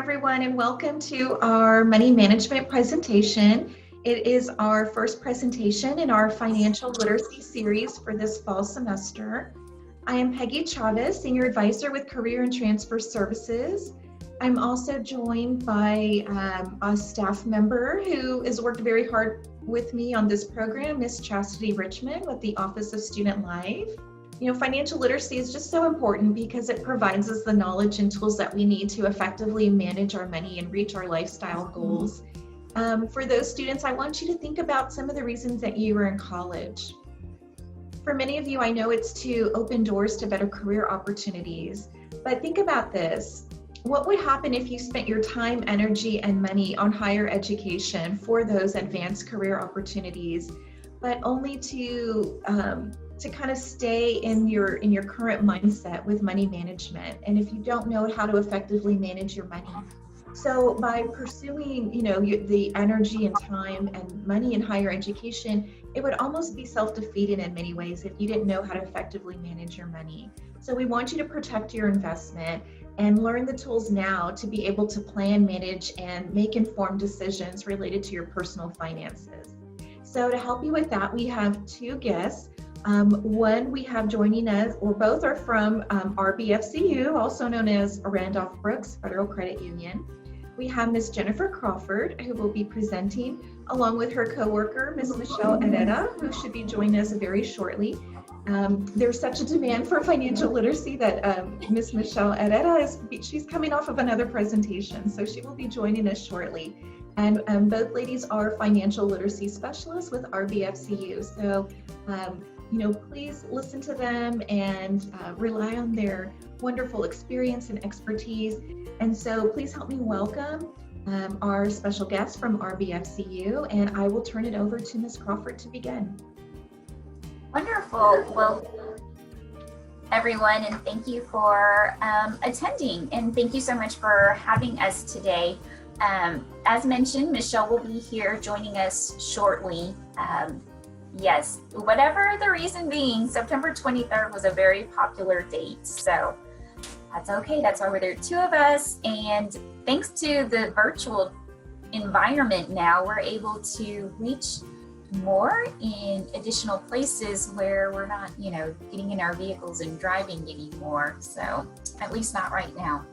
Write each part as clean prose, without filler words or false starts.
everyone, and welcome to our money management presentation. It is our first presentation in our financial literacy series for this fall semester. I am Peggy Chavez, Senior Advisor with Career and Transfer Services. I'm also joined by a staff member who has worked very hard with me on this program, Miss Chastity Richmond with the Office of Student Life. You know, financial literacy is just so important because it provides us the knowledge and tools that we need to effectively manage our money and reach our lifestyle goals. For those students, I want you to think about some of the reasons that you were in college. For many of you, I know it's to open doors to better career opportunities, but think about this. What would happen if you spent your time, energy, and money on higher education for those advanced career opportunities, but only to kind of stay in your current mindset with money management, and if you don't know how to effectively manage your money? So by pursuing, the energy and time and money in higher education, it would almost be self-defeating in many ways if you didn't know how to effectively manage your money. So we want you to protect your investment and learn the tools now to be able to plan, manage, and make informed decisions related to your personal finances. So to help you with that, we have two guests. One we have joining us, or both are from RBFCU, also known as Randolph Brooks Federal Credit Union. We have Miss Jennifer Crawford, who will be presenting, along with her coworker, Miss Michelle Herrera, who should be joining us very shortly. There's such a demand for financial literacy that Miss Michelle Herrera she's coming off of another presentation, so she will be joining us shortly. And both ladies are financial literacy specialists with RBFCU. So, please listen to them and rely on their wonderful experience and expertise. And so please help me welcome our special guest from RBFCU, and I will turn it over to Ms. Crawford to begin. Wonderful. Well, everyone, and thank you for attending, and thank you so much for having us today. As mentioned, Michelle will be here joining us shortly. Yes, whatever the reason being, September 23rd was a very popular date, so that's okay. That's why we're there, two of us, and thanks to the virtual environment now, we're able to reach more in additional places where we're not, getting in our vehicles and driving anymore, so at least not right now.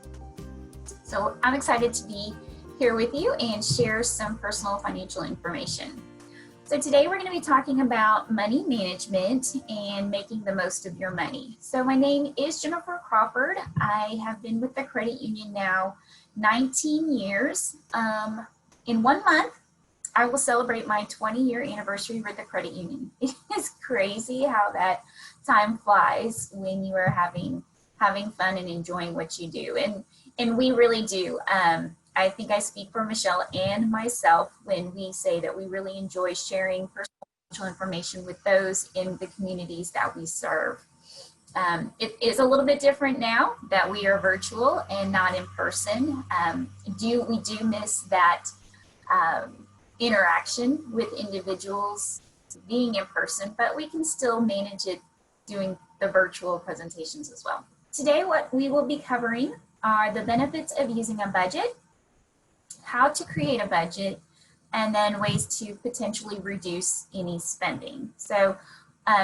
So I'm excited to be here with you and share some personal financial information. So today we're going to be talking about money management and making the most of your money. So my name is Jennifer Crawford. I have been with the credit union now 19 years. In 1 month, I will celebrate my 20-year anniversary with the credit union. It is crazy how that time flies when you are having fun and enjoying what you do. And we really do. I think I speak for Michelle and myself when we say that we really enjoy sharing personal financial information with those in the communities that we serve. It is a little bit different now that we are virtual and not in person. We do miss that interaction with individuals being in person, but we can still manage it doing the virtual presentations as well. Today, what we will be covering are the benefits of using a budget, how to create a budget, and then ways to potentially reduce any spending. So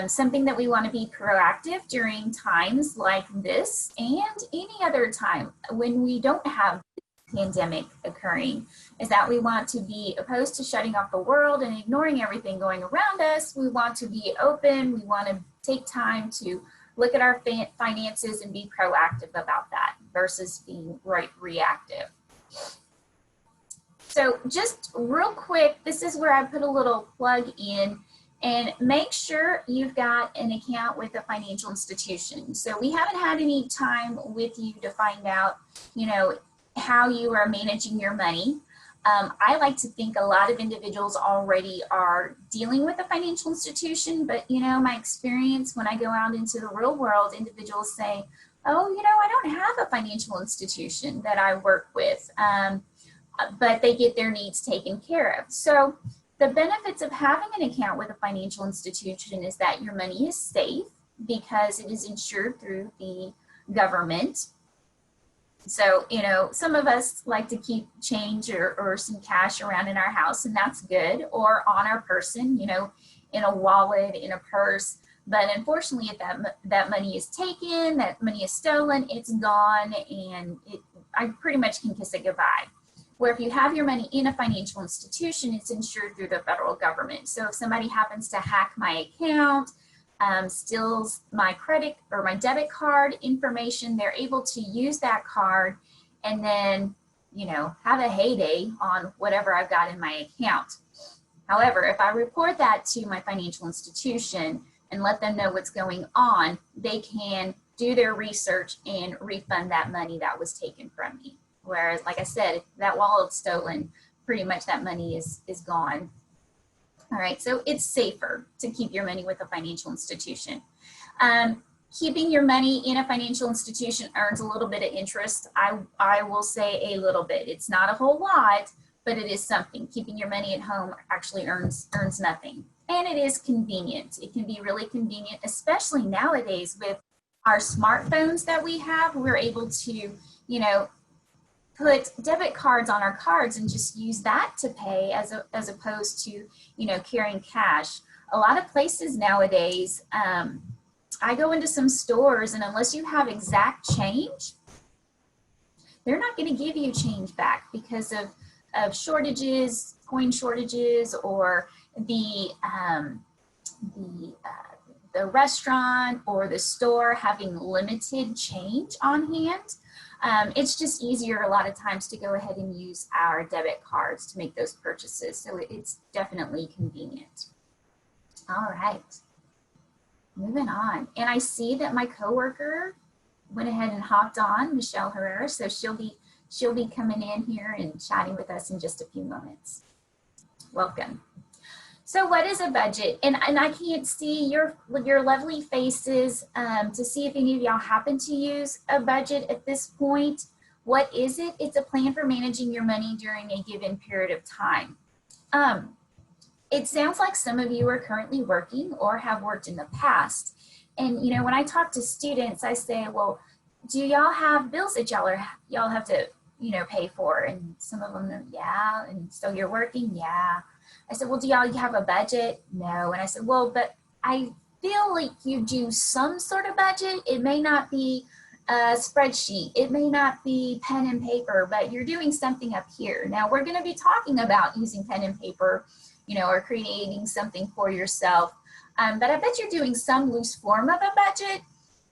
something that we want to be proactive during times like this and any other time when we don't have the pandemic occurring is that we want to be opposed to shutting off the world and ignoring everything going around us. We want to be open. We want to take time to look at our finances and be proactive about that versus being reactive. So just real quick, this is where I put a little plug in, and make sure you've got an account with a financial institution. So we haven't had any time with you to find out, how you are managing your money. I like to think a lot of individuals already are dealing with a financial institution, but my experience when I go out into the real world, individuals say, oh, I don't have a financial institution that I work with. But they get their needs taken care of. So the benefits of having an account with a financial institution is that your money is safe because it is insured through the government. So, you know, some of us like to keep change or some cash around in our house, and that's good, or on our person, you know, in a wallet, in a purse. But unfortunately, if that money is taken, that money is stolen, it's gone, and I pretty much can kiss it goodbye. Where if you have your money in a financial institution, it's insured through the federal government. So if somebody happens to hack my account, steals my credit or my debit card information, they're able to use that card and then, you know, have a heyday on whatever I've got in my account. However, if I report that to my financial institution and let them know what's going on, they can do their research and refund that money that was taken from me. Whereas, like I said, if that wallet's stolen, pretty much that money is gone. All right, so it's safer to keep your money with a financial institution. Keeping your money in a financial institution earns a little bit of interest. I will say a little bit. It's not a whole lot, but it is something. Keeping your money at home actually earns nothing. And it is convenient. It can be really convenient, especially nowadays with our smartphones that we have. We're able to, you know, put debit cards on our cards and just use that to pay as opposed to, you know, carrying cash. A lot of places nowadays, I go into some stores, and unless you have exact change, they're not going to give you change back because of shortages, coin shortages, or the restaurant or the store having limited change on hand. It's just easier a lot of times to go ahead and use our debit cards to make those purchases. So it's definitely convenient. All right, moving on. And I see that my coworker went ahead and hopped on, Michelle Herrera. So she'll be coming in here and chatting with us in just a few moments. Welcome. So what is a budget? And I can't see your lovely faces to see if any of y'all happen to use a budget at this point. What is it? It's a plan for managing your money during a given period of time. It sounds like some of you are currently working or have worked in the past. And, you know, when I talk to students, I say, well, do y'all have bills that y'all have to, you know, pay for? And some of them are, yeah. And so you're working? Yeah. I said, well, do y'all have a budget? No. And I said, well, but I feel like you do some sort of budget. It may not be a spreadsheet. It may not be pen and paper, but you're doing something up here. Now, we're going to be talking about using pen and paper, you know, or creating something for yourself. But I bet you're doing some loose form of a budget,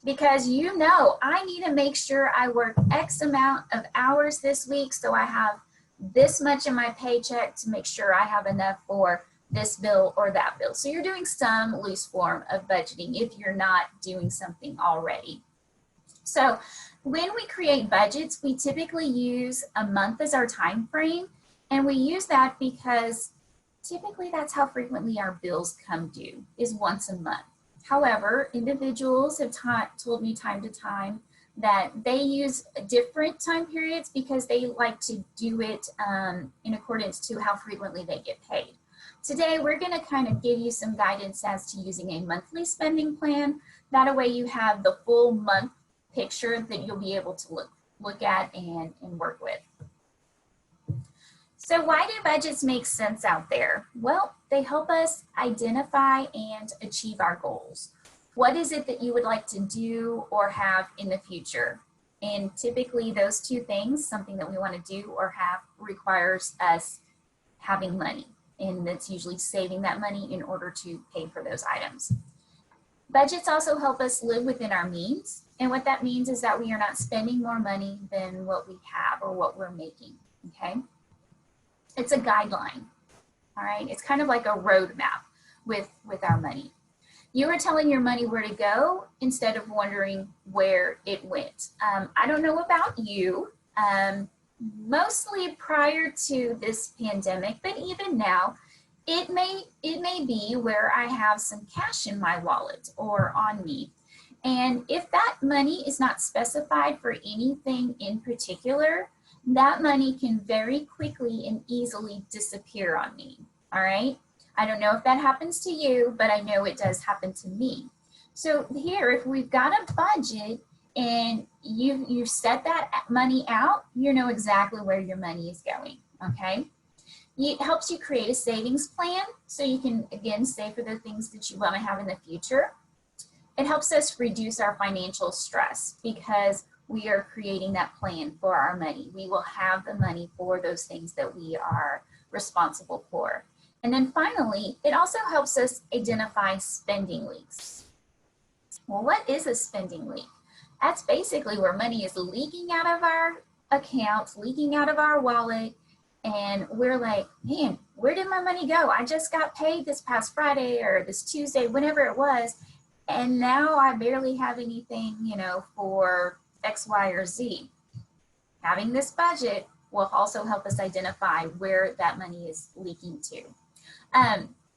because you know I need to make sure I work X amount of hours this week so I have this much in my paycheck to make sure I have enough for this bill or that bill. So you're doing some loose form of budgeting if you're not doing something already. So when we create budgets, we typically use a month as our time frame, and we use that because typically that's how frequently our bills come due, is once a month. However, individuals have told me time to time that they use different time periods because they like to do it in accordance to how frequently they get paid. Today, we're going to kind of give you some guidance as to using a monthly spending plan. That way you have the full month picture that you'll be able to look at and work with. So why do budgets make sense out there? Well, they help us identify and achieve our goals. What is it that you would like to do or have in the future? And typically those two things, something that we want to do or have, requires us having money. And that's usually saving that money in order to pay for those items. Budgets also help us live within our means. And what that means is that we are not spending more money than what we have or what we're making, okay? It's a guideline, all right? It's kind of like a roadmap with our money. You are telling your money where to go instead of wondering where it went. I don't know about you, mostly prior to this pandemic, but even now, it may be where I have some cash in my wallet or on me. And if that money is not specified for anything in particular, that money can very quickly and easily disappear on me, all right? I don't know if that happens to you, but I know it does happen to me. So here, if we've got a budget and you set that money out, you know exactly where your money is going, okay? It helps you create a savings plan so you can, again, save for the things that you want to have in the future. It helps us reduce our financial stress because we are creating that plan for our money. We will have the money for those things that we are responsible for. And then finally, it also helps us identify spending leaks. Well, what is a spending leak? That's basically where money is leaking out of our accounts, leaking out of our wallet, and we're like, man, where did my money go? I just got paid this past Friday or this Tuesday, whenever it was, and now I barely have anything, you know, for X, Y, or Z. Having this budget will also help us identify where that money is leaking to.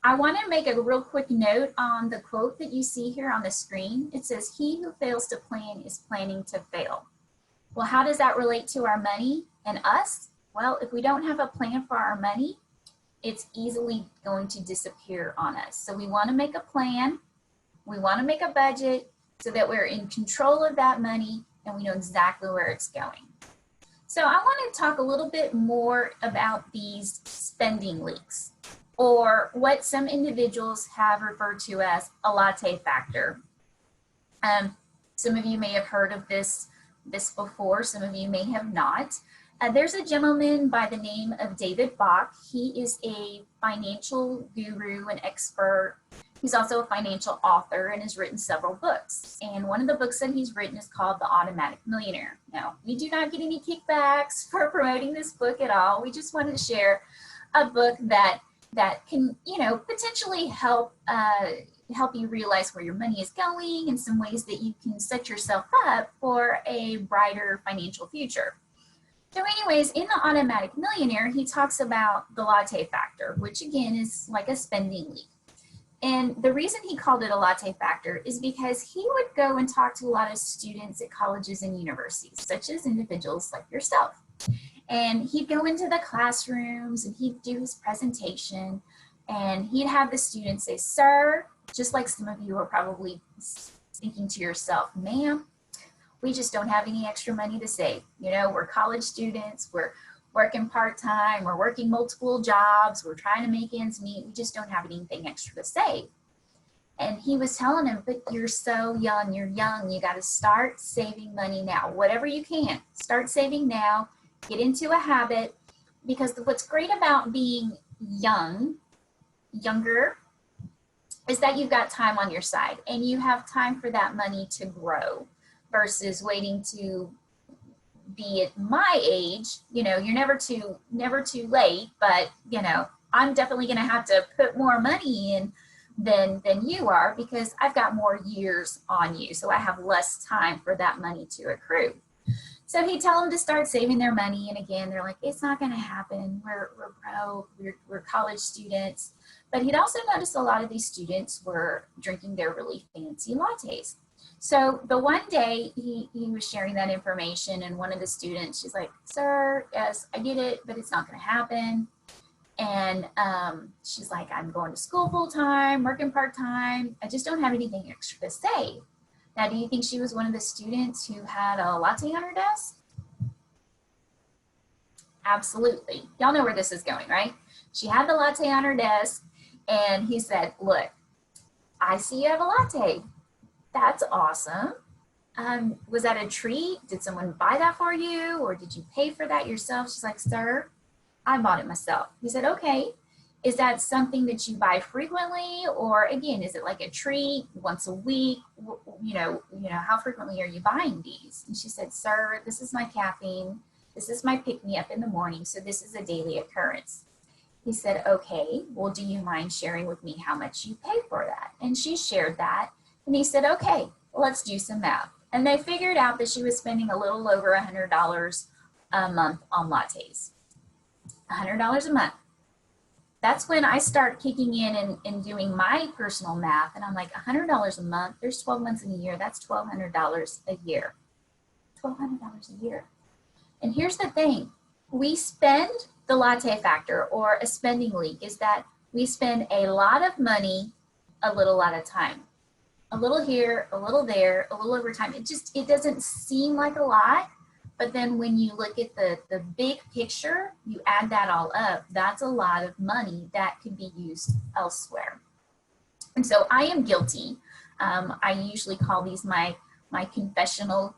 I want to make a real quick note on the quote that you see here on the screen. It says, "He who fails to plan is planning to fail." Well, how does that relate to our money and us? Well, if we don't have a plan for our money, it's easily going to disappear on us. So we want to make a plan. We want to make a budget so that we're in control of that money and we know exactly where it's going. So I want to talk a little bit more about these spending leaks, or what some individuals have referred to as a latte factor. Some of you may have heard of this before, some of you may have not. There's a gentleman by the name of David Bach. He is a financial guru and expert. He's also a financial author and has written several books. And one of the books that he's written is called The Automatic Millionaire. Now, we do not get any kickbacks for promoting this book at all. We just wanted to share a book that can, you know, potentially help you realize where your money is going and some ways that you can set yourself up for a brighter financial future. So anyways, in The Automatic Millionaire, he talks about the latte factor, which again is like a spending leak. And the reason he called it a latte factor is because he would go and talk to a lot of students at colleges and universities, such as individuals like yourself. And he'd go into the classrooms and he'd do his presentation and he'd have the students say, "Sir," just like some of you are probably thinking to yourself, "Ma'am, we just don't have any extra money to save. You know, we're college students, we're working part-time, we're working multiple jobs, we're trying to make ends meet, we just don't have anything extra to save." And he was telling him, "But you're so young, you got to start saving money now. Whatever you can, start saving now, get into a habit," because what's great about being younger, is that you've got time on your side and you have time for that money to grow versus waiting to be at my age. You know, you're never too late, but you know, I'm definitely going to have to put more money in than you are because I've got more years on you. So I have less time for that money to accrue. So he'd tell them to start saving their money. And again, they're like, "It's not going to happen. We're broke. We're college students." But he'd also noticed a lot of these students were drinking their really fancy lattes. So the one day he was sharing that information, and one of the students, she's like, "Sir, yes, I get it, but it's not going to happen." And she's like, "I'm going to school full time, working part time. I just don't have anything extra to save." Now, do you think she was one of the students who had a latte on her desk? Absolutely. Y'all know where this is going, right? She had the latte on her desk, and he said, "Look, I see you have a latte. That's awesome. Was that a treat? Did someone buy that for you, or did you pay for that yourself?" She's like, "Sir, I bought it myself." He said, "Okay. Is that something that you buy frequently, or again, is it like a treat once a week? You know, how frequently are you buying these?" And she said, "Sir, this is my caffeine. This is my pick-me-up in the morning, so this is a daily occurrence." He said, "Okay, well, do you mind sharing with me how much you pay for that?" And she shared that, and he said, "Okay, let's do some math." And they figured out that she was spending a little over $100 a month on lattes. $100 a month. That's when I start kicking in and doing my personal math. And I'm like, $100 a month, there's 12 months in a year. That's $1,200 a year. $1,200 a year. And here's the thing. We spend the latte factor, or a spending leak, is that we spend a lot of money a little at a time. a little here, a little there, a little over time. It doesn't seem like a lot, but then when you look at the big picture, you add that all up, that's a lot of money that could be used elsewhere. And so I am guilty. I usually call these my confessional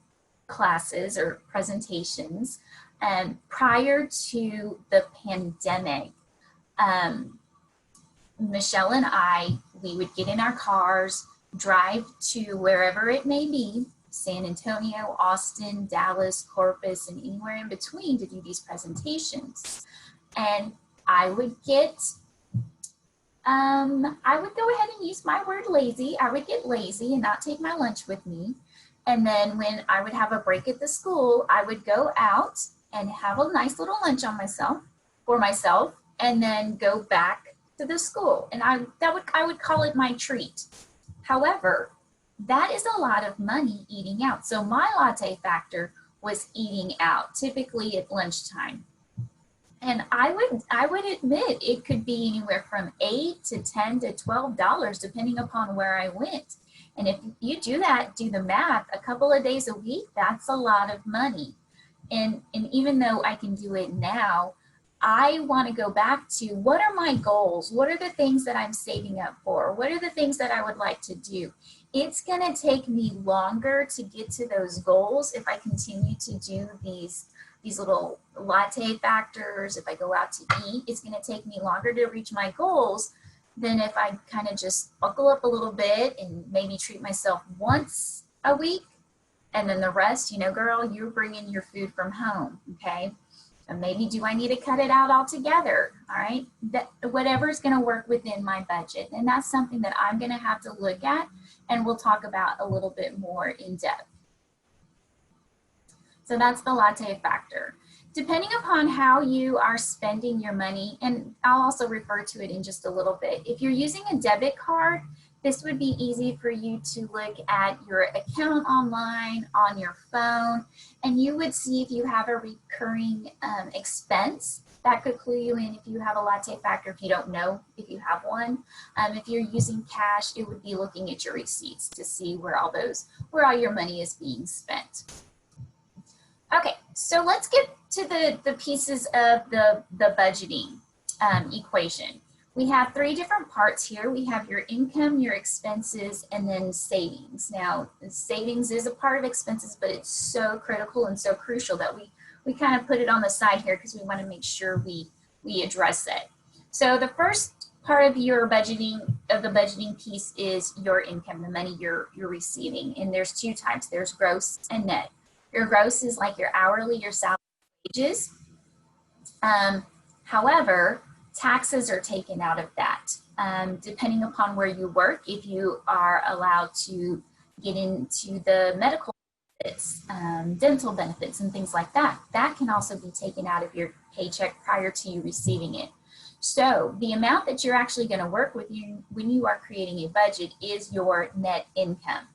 classes or presentations. Prior to the pandemic, Michelle and we would get in our cars, drive to wherever it may be, San Antonio, Austin, Dallas, Corpus, and anywhere in between to do these presentations. And I would go ahead and use my word lazy. I would get lazy and not take my lunch with me. And then when I would have a break at the school, I would go out and have a nice little lunch for myself, and then go back to the school. And I would call it my treat. However, that is a lot of money eating out. So my latte factor was eating out, typically at lunchtime. And I would admit it could be anywhere from $8 to $10 to $12, depending upon where I went. And if you do the math, a couple of days a week, that's a lot of money. And even though I can do it now, I want to go back to, what are my goals? What are the things that I'm saving up for? What are the things that I would like to do? It's going to take me longer to get to those goals if I continue to do these little latte factors. If I go out to eat, it's going to take me longer to reach my goals than if I kind of just buckle up a little bit and maybe treat myself once a week. And then the rest, girl, you're bringing your food from home, okay? And maybe do I need to cut it out altogether? All right, whatever's going to work within my budget. And that's something that I'm going to have to look at, and we'll talk about a little bit more in depth. So that's the latte factor. Depending upon how you are spending your money, and I'll also refer to it in just a little bit. If you're using a debit card, this would be easy for you to look at your account online, on your phone, and you would see if you have a recurring expense. That could clue you in if you have a latte factor, if you don't know if you have one. If you're using cash, it would be looking at your receipts to see where all your money is being spent. Okay, so let's get to the pieces of the budgeting equation. We have three different parts here. We have your income, your expenses, and then savings. Now, savings is a part of expenses, but it's so critical and so crucial that we kind of put it on the side here because we want to make sure we address it. So the first part of your budgeting piece is your income, the money you're receiving. And there's two types. There's gross and net. Your gross is like your hourly, your salary, wages. However, taxes are taken out of that. Depending upon where you work, if you are allowed to get into the medical benefits, dental benefits, and things like that, that can also be taken out of your paycheck prior to you receiving it. So the amount that you're actually going to work with when you are creating a budget is your net income.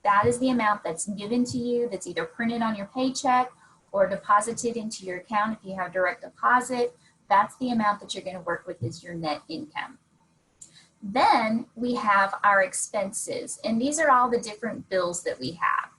That is the amount that's given to you, that's either printed on your paycheck or deposited into your account if you have direct deposit. That's the amount that you're going to work with, is your net income. Then we have our expenses, and these are all the different bills that we have.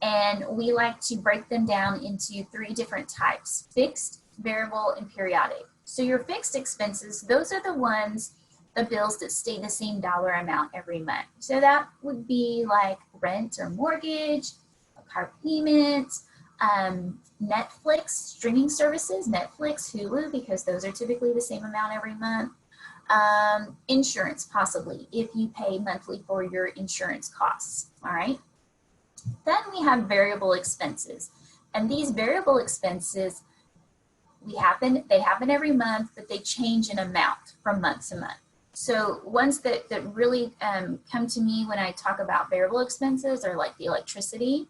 And we like to break them down into three different types: fixed, variable, and periodic. So your fixed expenses, those are the bills that stay the same dollar amount every month. So that would be like rent or mortgage, a car payment, Netflix, streaming services, Netflix, Hulu, because those are typically the same amount every month. Insurance, possibly, if you pay monthly for your insurance costs, all right? Then we have variable expenses. And these variable expenses, they happen every month, but they change in amount from month to month. So ones that really come to me when I talk about variable expenses are like the electricity,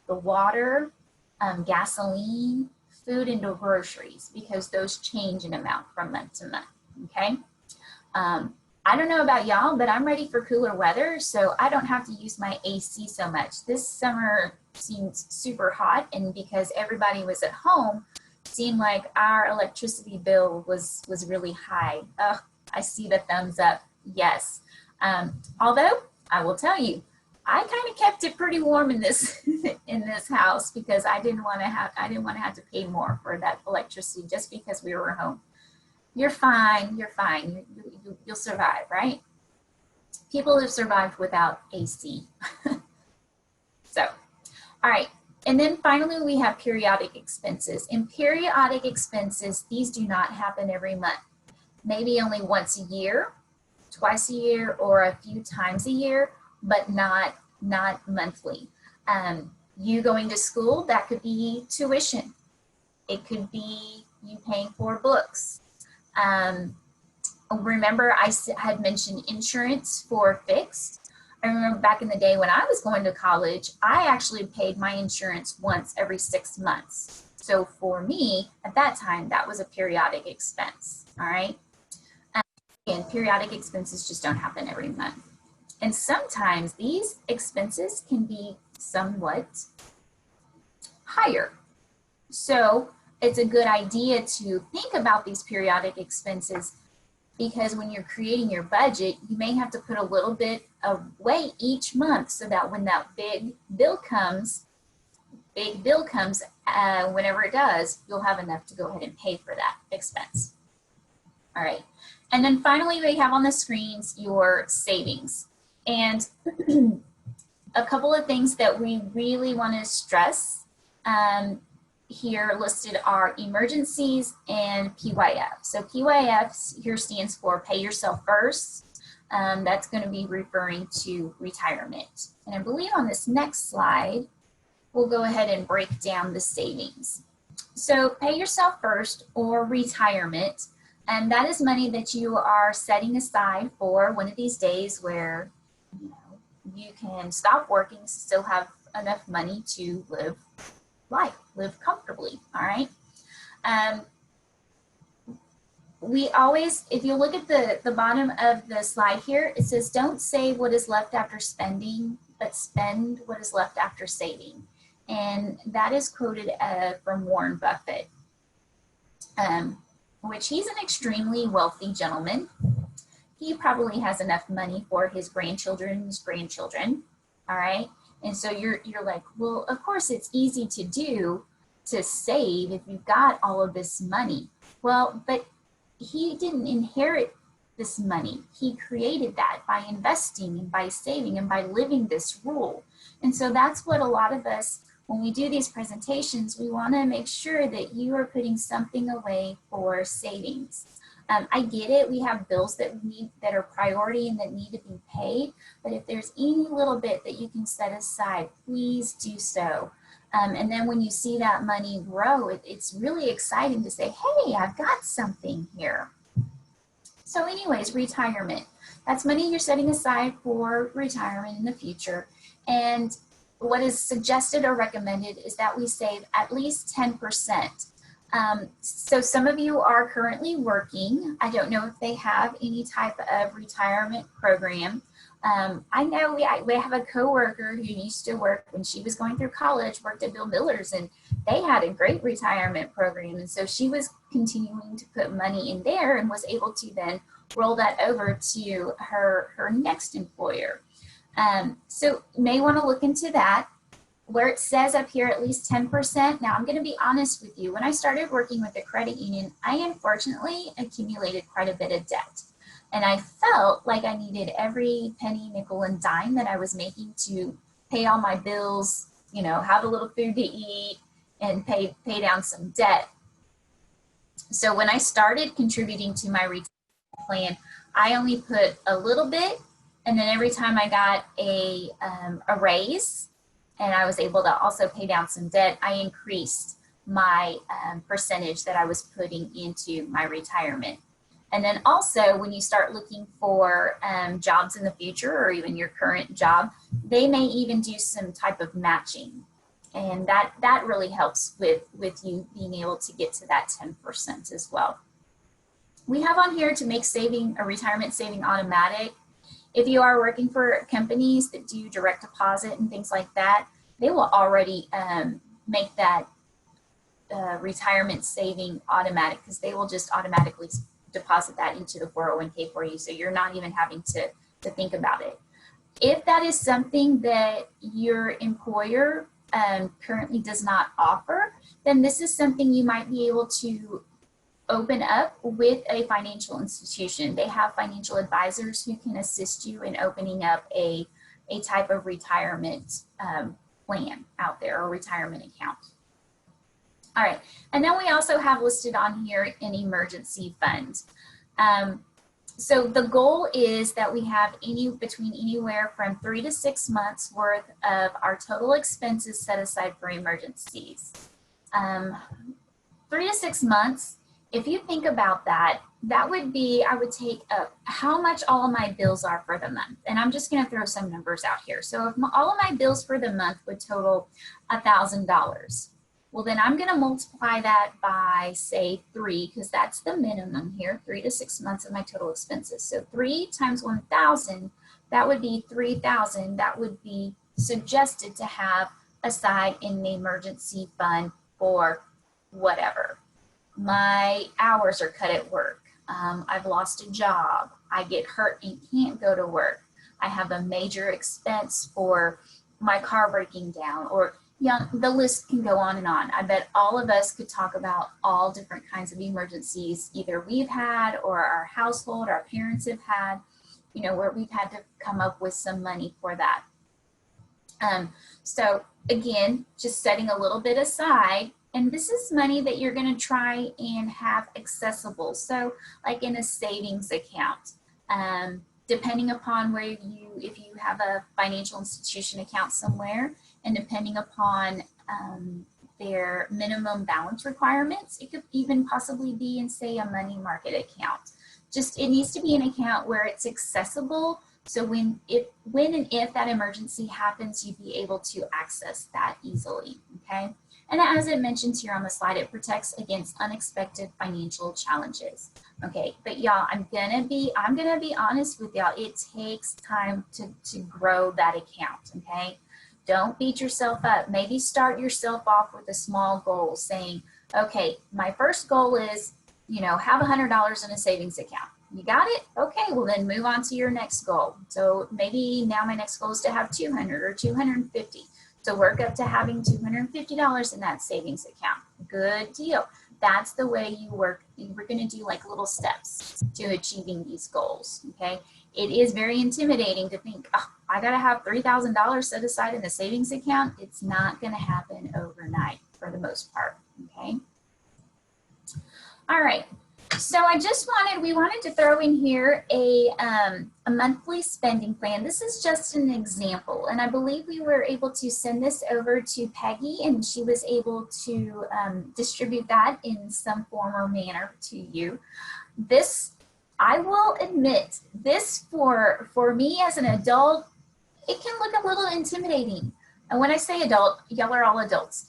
the water, gasoline, food, and the groceries, because those change in amount from month to month, okay? I don't know about y'all, but I'm ready for cooler weather, so I don't have to use my AC so much. This summer seemed super hot, and because everybody was at home, it seemed like our electricity bill was really high. I see the thumbs up, yes. Although, I will tell you, I kind of kept it pretty warm in this in this house because I didn't want to have to pay more for that electricity just because we were home. You're fine. You're fine. You'll survive, right? People have survived without AC. So, all right. And then finally, we have periodic expenses. In periodic expenses, these do not happen every month. Maybe only once a year, twice a year, or a few times a year, but not monthly. You going to school, that could be tuition. It could be you paying for books. Remember, I had mentioned insurance for fixed. I remember back in the day when I was going to college, I actually paid my insurance once every 6 months. So for me, at that time, that was a periodic expense, all right? And periodic expenses just don't happen every month. And sometimes these expenses can be somewhat higher. So it's a good idea to think about these periodic expenses because when you're creating your budget, you may have to put a little bit away each month so that when that big bill comes, whenever it does, you'll have enough to go ahead and pay for that expense. All right. And then finally, we have on the screens your savings. And a couple of things that we really want to stress here listed are emergencies and PYF. So PYF here stands for pay yourself first. That's going to be referring to retirement. And I believe on this next slide, we'll go ahead and break down the savings. So pay yourself first or retirement. And that is money that you are setting aside for one of these days where you can stop working, still have enough money to live life, live comfortably, all right? We always, if you look at the bottom of the slide here, it says don't save what is left after spending, but spend what is left after saving. And that is quoted from Warren Buffett, which he's an extremely wealthy gentleman. He probably has enough money for his grandchildren's grandchildren, all right? And so you're like, well, of course it's easy to do to save if you've got all of this money. Well, but he didn't inherit this money. He created that by investing and by saving and by living this rule. And so that's what a lot of us, when we do these presentations, we want to make sure that you are putting something away for savings. I get it. We have bills that are priority and that need to be paid. But if there's any little bit that you can set aside, please do so. And then when you see that money grow, it's really exciting to say, hey, I've got something here. So anyways, retirement. That's money you're setting aside for retirement in the future. And what is suggested or recommended is that we save at least 10%. So some of you are currently working. I don't know if they have any type of retirement program. I know we have a coworker who used to work when she was going through college, worked at Bill Miller's, and they had a great retirement program. And so she was continuing to put money in there and was able to then roll that over to her next employer. So you may want to look into that. Where it says up here at least 10%, now I'm going to be honest with you. When I started working with the credit union, I unfortunately accumulated quite a bit of debt. And I felt like I needed every penny, nickel, and dime that I was making to pay all my bills, you know, have a little food to eat, and pay down some debt. So when I started contributing to my retirement plan, I only put a little bit, and then every time I got a raise, and I was able to also pay down some debt, I increased my percentage that I was putting into my retirement. And then also when you start looking for jobs in the future or even your current job, they may even do some type of matching. And that really helps with you being able to get to that 10% as well. We have on here to make saving a retirement saving automatic. If you are working for companies that do direct deposit and things like that, they will already make that retirement saving automatic because they will just automatically deposit that into the 401k for you. So you're not even having to think about it. If that is something that your employer currently does not offer, then this is something you might be able to open up with a financial institution. They have financial advisors who can assist you in opening up a type of retirement plan out there, or retirement account. All right, and then we also have listed on here an emergency fund. So the goal is that we have between anywhere from 3 to 6 months worth of our total expenses set aside for emergencies. 3 to 6 months, if you think about that, that would be, I would take up how much all of my bills are for the month. And I'm just going to throw some numbers out here. So if all of my bills for the month would total $1,000, well, then I'm going to multiply that by, say, 3, because that's the minimum here, 3 to 6 months of my total expenses. So 3 times 1,000, that would be 3,000. That would be suggested to have aside in the emergency fund for whatever. My hours are cut at work. I've lost a job. I get hurt and can't go to work. I have a major expense for my car breaking down, or the list can go on and on. I bet all of us could talk about all different kinds of emergencies either we've had or our household, our parents have had, you know, where we've had to come up with some money for that. So again, just setting a little bit aside, and this is money that you're going to try and have accessible. So like in a savings account, depending upon where if you have a financial institution account somewhere, and depending upon their minimum balance requirements, it could even possibly be in, say, a money market account. Just, it needs to be an account where it's accessible. So when and if that emergency happens, you'd be able to access that easily, okay? And as it mentions here on the slide, it protects against unexpected financial challenges. Okay, but y'all, I'm gonna be honest with y'all. It takes time to grow that account, okay? Don't beat yourself up. Maybe start yourself off with a small goal, saying, okay, my first goal is, you know, have $100 in a savings account. You got it? Okay, well then move on to your next goal. So maybe now my next goal is to have 200 or 250. So work up to having $250 in that savings account. Good deal. That's the way you work. We're going to do like little steps to achieving these goals, okay? It is very intimidating to think, oh, I got to have $3,000 set aside in a savings account. It's not going to happen overnight for the most part, okay? All right. So we wanted to throw in here a monthly spending plan. This is just an example, and I believe we were able to send this over to Peggy, and she was able to distribute that in some form or manner to you. This, I will admit, this for me as an adult, it can look a little intimidating. And when I say adult, y'all are all adults.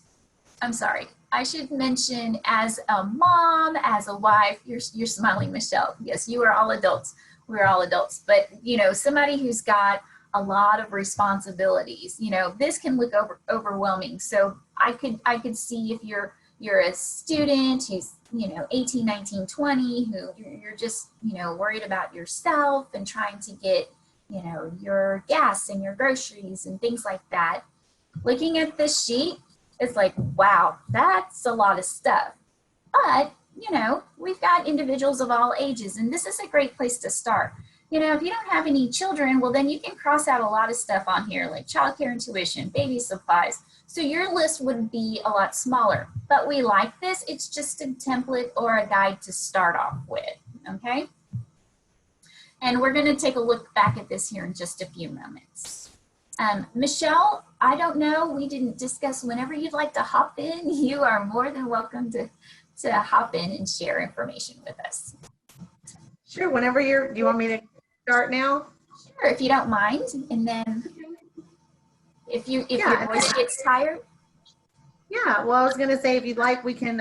I'm sorry. I should mention as a mom, as a wife, you're smiling, Michelle. Yes, you are all adults. We're all adults. But, you know, somebody who's got a lot of responsibilities, you know, this can look overwhelming. So I could see if you're a student who's, you know, 18, 19, 20, who you're just, you know, worried about yourself and trying to get, you know, your gas and your groceries and things like that. Looking at this sheet, it's like, wow, that's a lot of stuff. But, you know, we've got individuals of all ages, and this is a great place to start. You know, if you don't have any children, well, then you can cross out a lot of stuff on here, like childcare and tuition, baby supplies. So your list would be a lot smaller. But we like this. It's just a template or a guide to start off with, okay? And we're going to take a look back at this here in just a few moments. Michelle, I don't know, we didn't discuss. Whenever you'd like to hop in, you are more than welcome to hop in and share information with us. Sure, whenever do you want me to start now? Sure, if you don't mind. And then if your voice gets tired. Yeah, well, I was gonna say, if you'd like, we can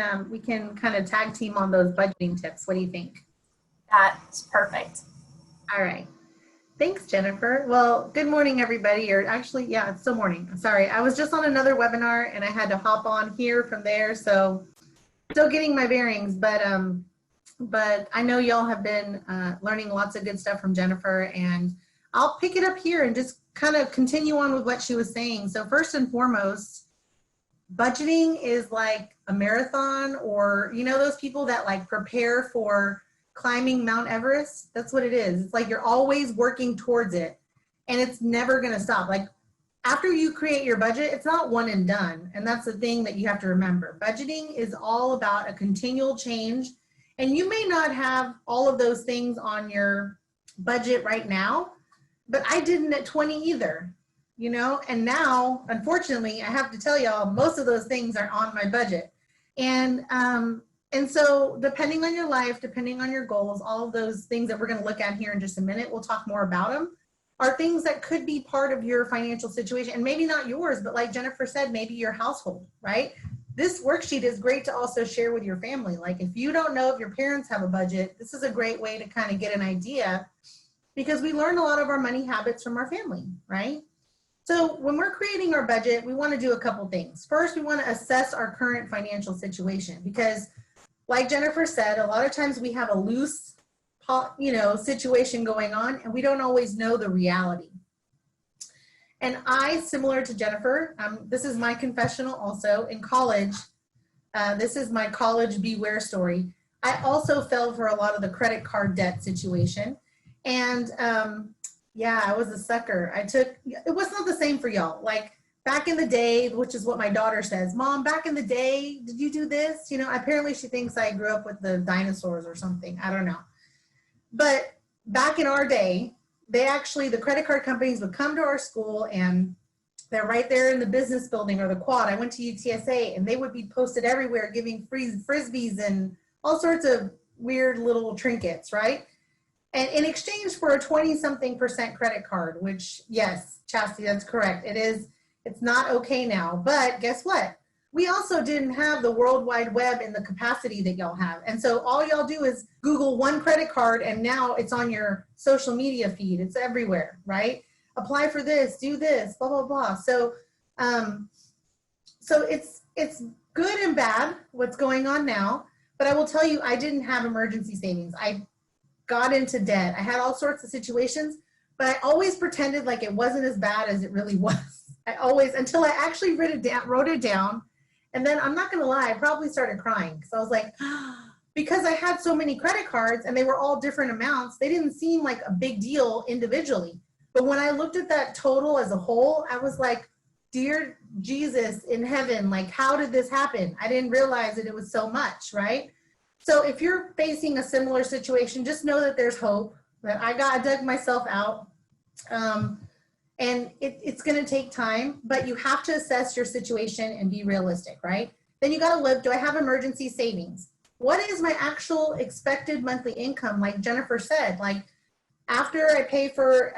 kind of tag team on those budgeting tips. What do you think? That's perfect. All right. Thanks, Jennifer. Well, good morning, everybody. Or actually, yeah, it's still morning. I'm sorry. I was just on another webinar and I had to hop on here from there. So still getting my bearings, but I know y'all have been learning lots of good stuff from Jennifer, and I'll pick it up here and just kind of continue on with what she was saying. So first and foremost, budgeting is like a marathon, or you know those people that like prepare for climbing Mount Everest? That's what it is. It's like you're always working towards it and it's never going to stop. Like after you create your budget, it's not one and done. And that's the thing that you have to remember. Budgeting is all about a continual change. And you may not have all of those things on your budget right now, but I didn't at 20 either, you know? And now, unfortunately, I have to tell y'all, most of those things are on my budget. And so depending on your life, depending on your goals, all of those things that we're going to look at here in just a minute, we'll talk more about them, are things that could be part of your financial situation, and maybe not yours, but like Jennifer said, maybe your household, right? This worksheet is great to also share with your family. Like if you don't know if your parents have a budget, this is a great way to kind of get an idea, because we learn a lot of our money habits from our family, right? So when we're creating our budget, we want to do a couple things. First, we want to assess our current financial situation, because like Jennifer said, a lot of times we have a loose, you know, situation going on and we don't always know the reality. And I, similar to Jennifer, this is my confessional also, in college, this is my college beware story. I also fell for a lot of the credit card debt situation. And yeah, I was a sucker. It was not the same for y'all. Like back in the day, which is what my daughter says, Mom, back in the day, did you do this? You know, apparently she thinks I grew up with the dinosaurs or something. I don't know. But back in our day, the credit card companies would come to our school, and they're right there in the business building or the quad. I went to UTSA, and they would be posted everywhere giving free frisbees and all sorts of weird little trinkets, right? And in exchange for a 20-something% credit card, which, yes, Chastity, that's correct. It's not okay now. But guess what? We also didn't have the World Wide Web in the capacity that y'all have. And so all y'all do is Google one credit card, and now it's on your social media feed. It's everywhere, right? Apply for this, do this, blah, blah, blah. So it's good and bad what's going on now. But I will tell you, I didn't have emergency savings. I got into debt. I had all sorts of situations, but I always pretended like it wasn't as bad as it really was. Until I actually wrote it down. And then I'm not going to lie, I probably started crying because I was like, because I had so many credit cards and they were all different amounts, they didn't seem like a big deal individually. But when I looked at that total as a whole, I was like, dear Jesus in heaven, like, how did this happen? I didn't realize that it was so much, right? So if you're facing a similar situation, just know that there's hope, that I dug myself out. And it's going to take time, but you have to assess your situation and be realistic, right? Then you got to look, do I have emergency savings? What is my actual expected monthly income? Like Jennifer said, like after I pay for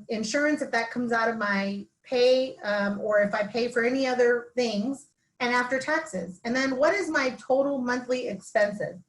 insurance, if that comes out of my pay, or if I pay for any other things, and after taxes. And then what is my total monthly expenses?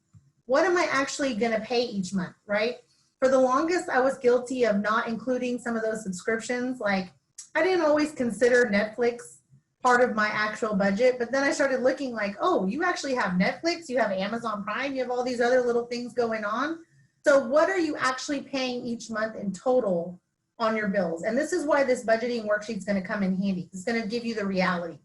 What am I actually going to pay each month, right? For the longest, I was guilty of not including some of those subscriptions. Like I didn't always consider Netflix part of my actual budget, but then I started looking like, oh, you actually have Netflix, you have Amazon Prime, you have all these other little things going on. So what are you actually paying each month in total on your bills? And this is why this budgeting worksheet is going to come in handy. It's going to give you the reality.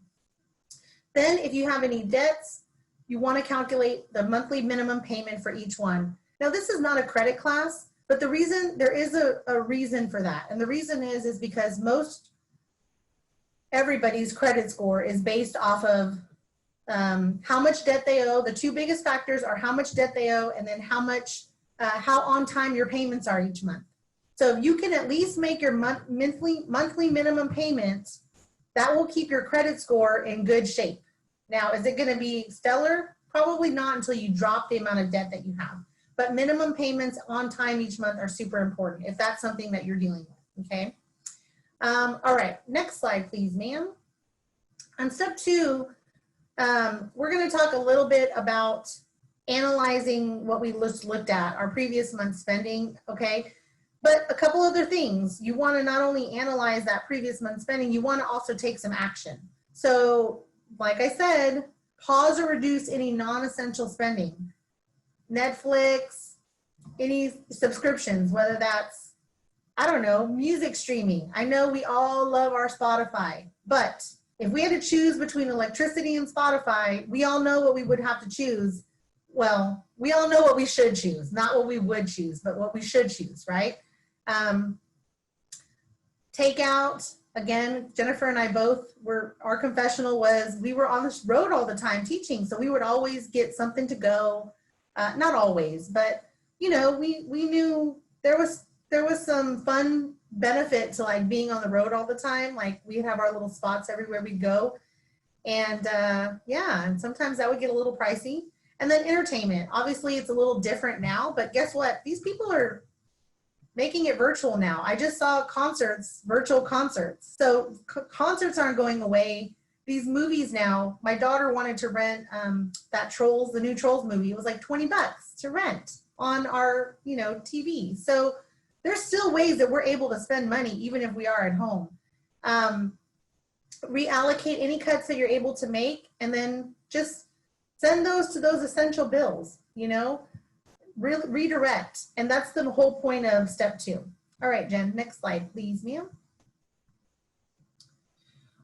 Then if you have any debts, you want to calculate the monthly minimum payment for each one. Now this is not a credit class, but there is a reason for that. And the reason is because everybody's credit score is based off of how much debt they owe. The two biggest factors are how much debt they owe and then how on time your payments are each month. So if you can at least make your monthly minimum payments, that will keep your credit score in good shape. Now, is it going to be stellar? Probably not until you drop the amount of debt that you have. But minimum payments on time each month are super important if that's something that you're dealing with, okay? All right, next slide, please, ma'am. On step 2, we're going to talk a little bit about analyzing what we just looked at, our previous month's spending, okay? But a couple other things. You want to not only analyze that previous month's spending, you want to also take some action. So, like I said, pause or reduce any non-essential spending. Netflix, any subscriptions, whether that's I don't know, music streaming. I know we all love our Spotify, but if we had to choose between electricity and Spotify, we all know what we would have to choose. Well, we all know what we should choose, not what we would choose, but what we should choose, right? Takeout, again, Jennifer and I both our confessional was we were on this road all the time teaching, so we would always get something to go. Not always, but you know, we knew there was some fun benefit to like being on the road all the time. Like we'd have our little spots everywhere we'd go. And yeah, and sometimes that would get a little pricey. And then entertainment, obviously it's a little different now, but guess what? These people are making it virtual now. I just saw concerts, virtual concerts. So concerts aren't going away. These movies now, my daughter wanted to rent the new Trolls movie. It was like $20 to rent on our, you know, TV. So there's still ways that we're able to spend money even if we are at home. Reallocate any cuts that you're able to make, and then just send those to those essential bills, you know, redirect. And that's the whole point of step 2. All right, Jen, next slide, please, ma'am.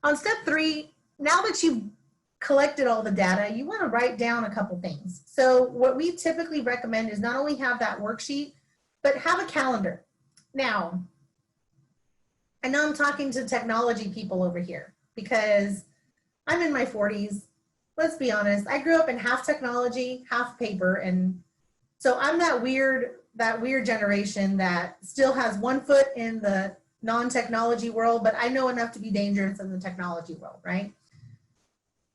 On step 3, now that you've collected all the data, you want to write down a couple things. So what we typically recommend is not only have that worksheet, but have a calendar. Now, I know I'm talking to technology people over here because I'm in my 40s. Let's be honest, I grew up in half technology, half paper, and so I'm that weird generation that still has one foot in the non-technology world, but I know enough to be dangerous in the technology world, right?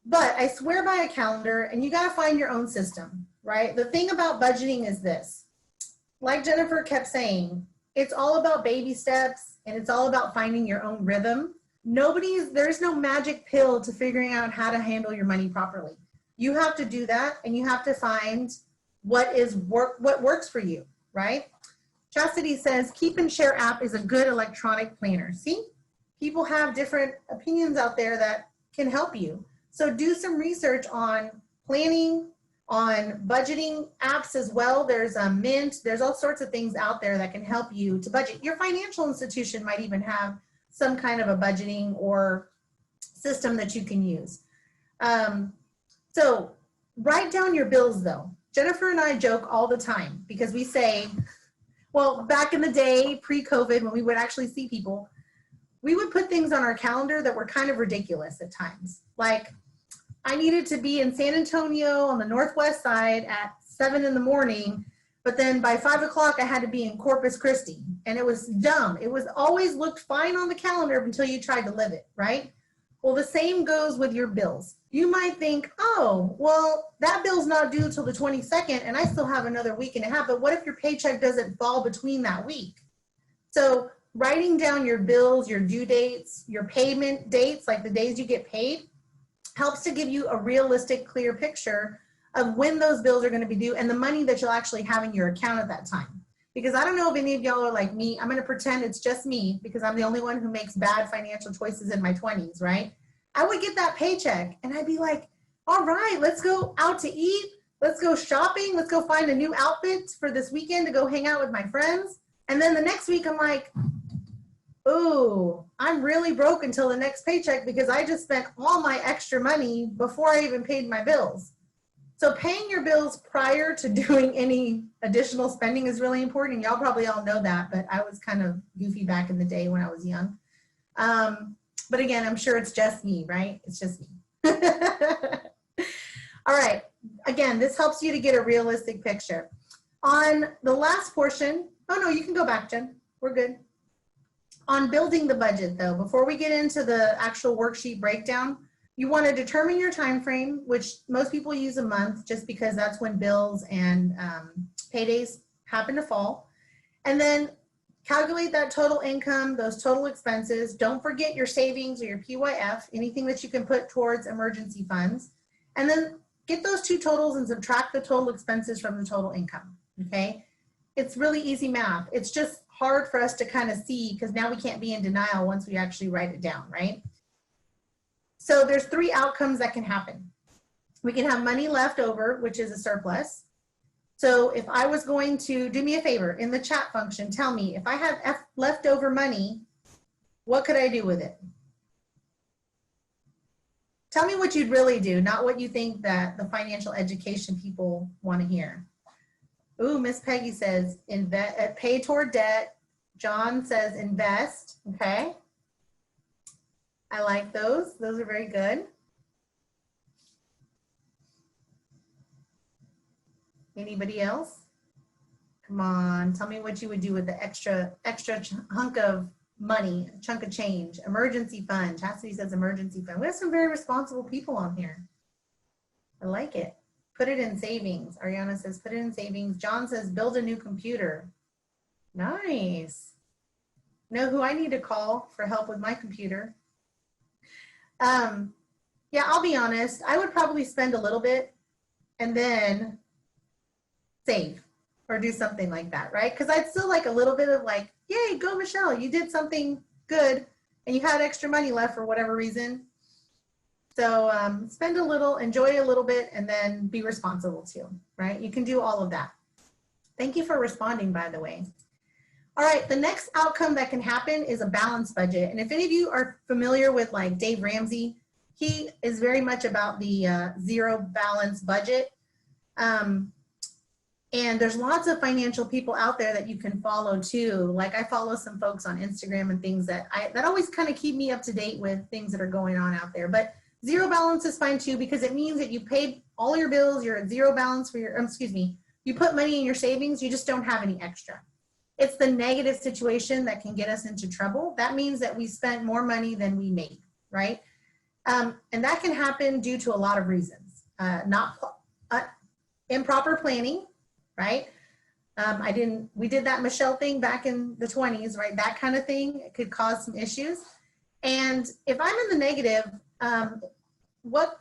But I swear by a calendar, and you gotta find your own system, right? The thing about budgeting is this, like Jennifer kept saying, it's all about baby steps, and it's all about finding your own rhythm. There's no magic pill to figuring out how to handle your money properly. You have to do that, and you have to find what works for you, right? Chastity says, Keep and Share app is a good electronic planner. See, people have different opinions out there that can help you. So do some research on planning, on budgeting apps as well. There's a Mint, there's all sorts of things out there that can help you to budget. Your financial institution might even have some kind of a budgeting or system that you can use. So write down your bills though. Jennifer and I joke all the time because we say, well, back in the day, pre-COVID, when we would actually see people, we would put things on our calendar that were kind of ridiculous at times. Like I needed to be in San Antonio on the Northwest side at 7 in the morning, but then by 5 o'clock I had to be in Corpus Christi, and it was dumb. It was always looked fine on the calendar until you tried to live it, right? Well, the same goes with your bills. You might think, oh, well, that bill's not due till the 22nd and I still have another week and a half, but what if your paycheck doesn't fall between that week? So writing down your bills, your due dates, your payment dates, like the days you get paid, helps to give you a realistic, clear picture of when those bills are going to be due and the money that you'll actually have in your account at that time. Because I don't know if any of y'all are like me. I'm going to pretend it's just me because I'm the only one who makes bad financial choices in my 20s, right? I would get that paycheck and I'd be like, all right, let's go out to eat. Let's go shopping. Let's go find a new outfit for this weekend to go hang out with my friends. And then the next week I'm like, ooh, I'm really broke until the next paycheck because I just spent all my extra money before I even paid my bills. So paying your bills prior to doing any additional spending is really important. Y'all probably all know that, but I was kind of goofy back in the day when I was young. But again, I'm sure it's just me, right? It's just me. All right. Again, this helps you to get a realistic picture. On the last portion, oh no, you can go back, Jen. We're good. On building the budget though, before we get into the actual worksheet breakdown, you want to determine your time frame, which most people use a month just because that's when bills and paydays happen to fall. And then calculate that total income, those total expenses. Don't forget your savings or your PYF, anything that you can put towards emergency funds. And then get those two totals and subtract the total expenses from the total income, okay? It's really easy math. It's just hard for us to kind of see because now we can't be in denial once we actually write it down, right? So there's 3 outcomes that can happen. We can have money left over, which is a surplus. So if I was going to, do me a favor, in the chat function, tell me, if I have leftover money, what could I do with it? Tell me what you'd really do, not what you think that the financial education people want to hear. Ooh, Miss Peggy says, pay toward debt. John says, invest. Okay. I like those. Those are very good. Anybody else? Come on, tell me what you would do with the extra hunk of money, chunk of change. Emergency fund. Chastity says emergency fund. We have some very responsible people on here. I like it. Put it in savings. Ariana says put it in savings. John says build a new computer. Nice. Know who I need to call for help with my computer. Yeah, I'll be honest. I would probably spend a little bit and then save or do something like that, right? Because I'd still like a little bit of like, yay, go Michelle, you did something good and you had extra money left for whatever reason. So spend a little, enjoy a little bit, and then be responsible too, right? You can do all of that. Thank you for responding, by the way. All right, the next outcome that can happen is a balanced budget. And if any of you are familiar with like Dave Ramsey, he is very much about the zero balance budget. And there's lots of financial people out there that you can follow too. Like I follow some folks on Instagram and things that always kind of keep me up to date with things that are going on out there. But zero balance is fine too, because it means that you paid all your bills, you're at zero balance for your, you put money in your savings, you just don't have any extra. It's the negative situation that can get us into trouble. That means that we spent more money than we made, right? And that can happen due to a lot of reasons. Improper planning, right? We did that Michelle thing back in the 20s, right? That kind of thing, it could cause some issues. And if I'm in the negative, what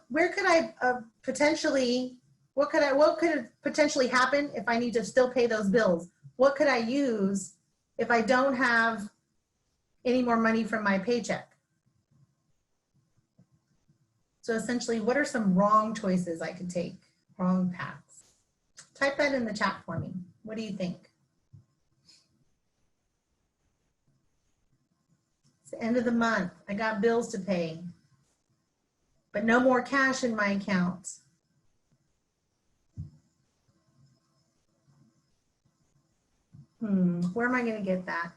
could potentially happen if I need to still pay those bills? What could I use if I don't have any more money from my paycheck? So essentially, what are some wrong choices I could take, wrong paths? Type that in the chat for me. What do you think? It's the end of the month. I got bills to pay, but no more cash in my account. Where am I going to get that?